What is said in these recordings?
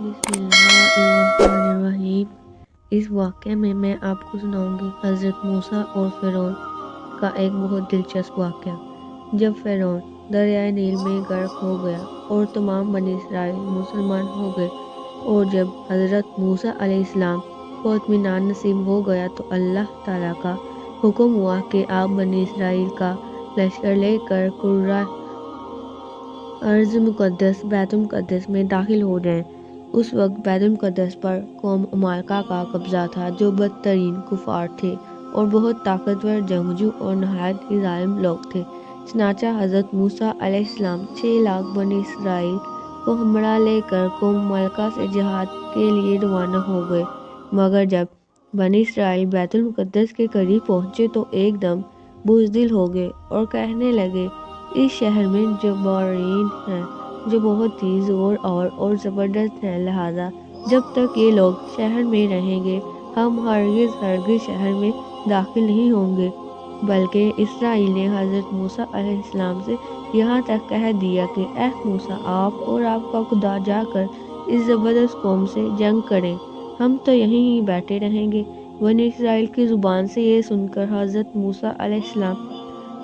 बिस्मिल्लाहिर्रहमानिर्रहीम। इस वाक़ये में मैं आपको सुनाऊंगी हज़रत मूसा और फ़िरौन का एक बहुत दिलचस्प वाक़या। जब फ़िरौन दरियाए नील में गर्क हो गया और तमाम बनी इसराइल मुसलमान हो गए, और जब हज़रत मूसा अलैहिस्सलाम को इत्मीनान नसीब हो गया तो अल्लाह ताला का हुक्म हुआ कि आप बनी इसराइल का लश्कर लेकर कुर्रा अर्ज़ मुक़द्दस बैतुल मुक़द्दस में दाखिल हो जाएं। उस वक्त बैतुल मुक़द्दस पर कौम अमालका का कब्ज़ा था, जो बदतरीन कुफ़ार थे और बहुत ताकतवर जंगजू और नहायत ही ज़ालिम लोग थे। चनाचा हज़रत मूसा अलैहिस्सलाम 6 लाख बनी इसराइल को हमरा लेकर कौम अमालका से जिहाद के लिए रवाना हो गए। मगर जब बनी इसराइल बैतुल मुक़द्दस के करीब पहुँचे तो एकदम बुज़दिल हो गए और कहने लगे, इस शहर में जब्बारीन हैं जो बहुत ही ज़ोर और ज़बरदस्त हैं, लिहाजा जब तक ये लोग शहर में रहेंगे हम हरगिज़ शहर में दाखिल नहीं होंगे। बल्कि इसराइल ने हज़रत मूसा अलैहिस्सलाम से यहाँ तक कह दिया कि ऐ मूसा, आप और आपका खुदा जाकर इस ज़बरदस्त कौम से जंग करें, हम तो यहीं ही बैठे रहेंगे। बनी इसराइल की ज़ुबान से ये सुनकर हज़रत मूसा अलैहिस्सलाम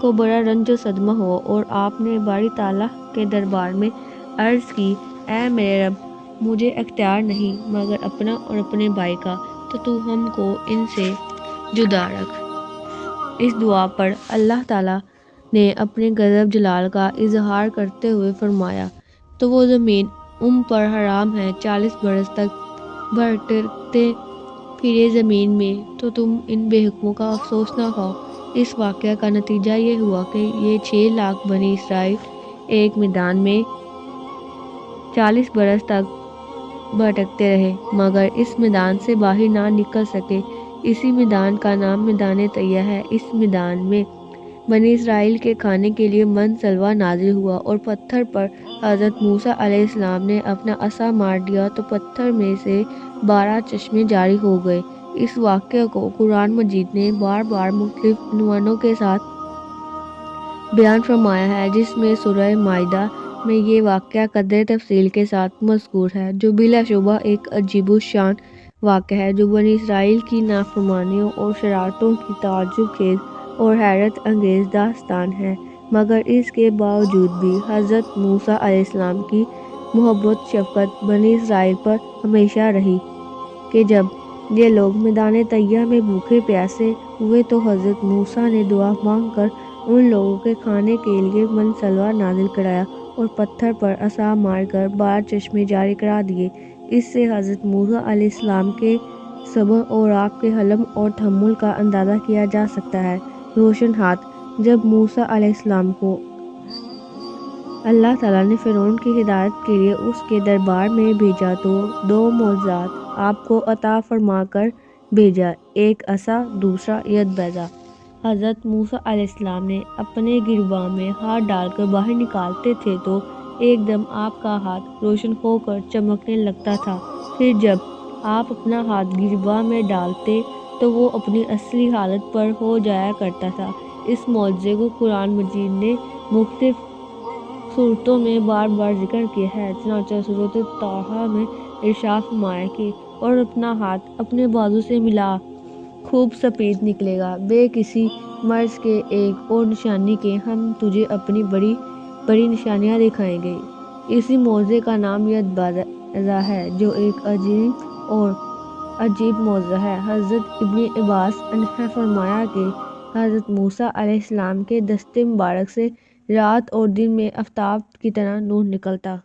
को बड़ा रंज सदमा हुआ और आपने बारी ताला के दरबार में अर्ज़ की, ऐ मेरे रब, मुझे इख्तियार नहीं मगर अपना और अपने भाई का, तो तू हमको इनसे जुदा रख। इस दुआ पर अल्लाह ताला ने अपने गज़ब जलाल का इजहार करते हुए फरमाया, तो वो ज़मीन पर हराम है, 40 बरस तक भटकते फिरे ज़मीन में, तो तुम इन बेहुक्मों का अफसोस ना खाओ। इस वाक़या का नतीजा ये हुआ कि ये 6 लाख बनी इसराइल एक मैदान में 40 बरस तक भटकते रहे, मगर इस मैदान से बाहर ना निकल सके। इसी मैदान का नाम मैदान तैय्या है। इस मैदान में बनी इसराइल के खाने के लिए मन सलवा नाजिल हुआ और पत्थर पर हज़रत मूसा अलैहिस्सलाम ने अपना असा मार दिया तो पत्थर में से 12 चश्मे जारी हो गए। इस वाक़ये को कुरान मजीद ने बार बार मुख्तलिफ उन्वानों के साथ बयान फरमाया है, जिसमें सूरह माइदा में ये वाक़या कदर तफसील के साथ मज़कूर है, जो बिलाशुबा एक अजीबुश्शान वाक़या है, जो बनी इसराइल की नाफरमानियों और शरारतों की ताज्जुब खेज़ और हैरत अंगेज़ दास्तान है। मगर इसके बावजूद भी हज़रत मूसा अलैहिस्सलाम की मोहब्बत शफ़क़त बनी इसराइल पर हमेशा रही कि जब ये लोग मैदान तैय्या में भूखे प्यासे हुए तो हज़रत मूसा ने दुआ मांगकर उन लोगों के खाने के लिए मनसलवा नाजिल कराया और पत्थर पर असा मारकर 12 चश्मे जारी करा दिए। इससे हज़रत मूसा अलैहिस्सलाम के सब्र और आपके हलम और तहम्मुल का अंदाज़ा किया जा सकता है। रोशन हाथ, जब मूसा अलैहिस्सलाम को अल्लाह ताला ने फ़िरौन की हिदायत के लिए उसके दरबार में भेजा तो 2 मौज़ज़ात आपको अता फरमा कर भेजा, एक असा, दूसरा यद-बैज़ा। हज़रत मूसा अलैहिस्सलाम ने अपने गिरबां में हाथ डालकर बाहर निकालते थे तो एकदम आपका हाथ रोशन होकर चमकने लगता था। फिर जब आप अपना हाथ गिरबां में डालते तो वो अपनी असली हालत पर हो जाया करता था। इस मौजज़े को कुरान मजीद ने मुख्तलिफ सूरतों में बार बार जिक्र किया है। चनाचा सूरत ताहा में इरशाद फरमाया कि और अपना हाथ अपने बाजू से मिला, खूब सफ़ेद निकलेगा, बे किसी मर्ज़ के एक और निशानी के हम तुझे अपनी बड़ी बड़ी निशानियाँ दिखाएंगे। इसी मौज़े का नाम यद-बैज़ा है, जो एक अजीब मौज़ा है। हज़रत इब्न अब्बास ने फरमाया कि हज़रत मूसा अलैहिस्सलाम के दस्ते मुबारक से रात और दिन में आफ़ताब की तरह नूर निकलता।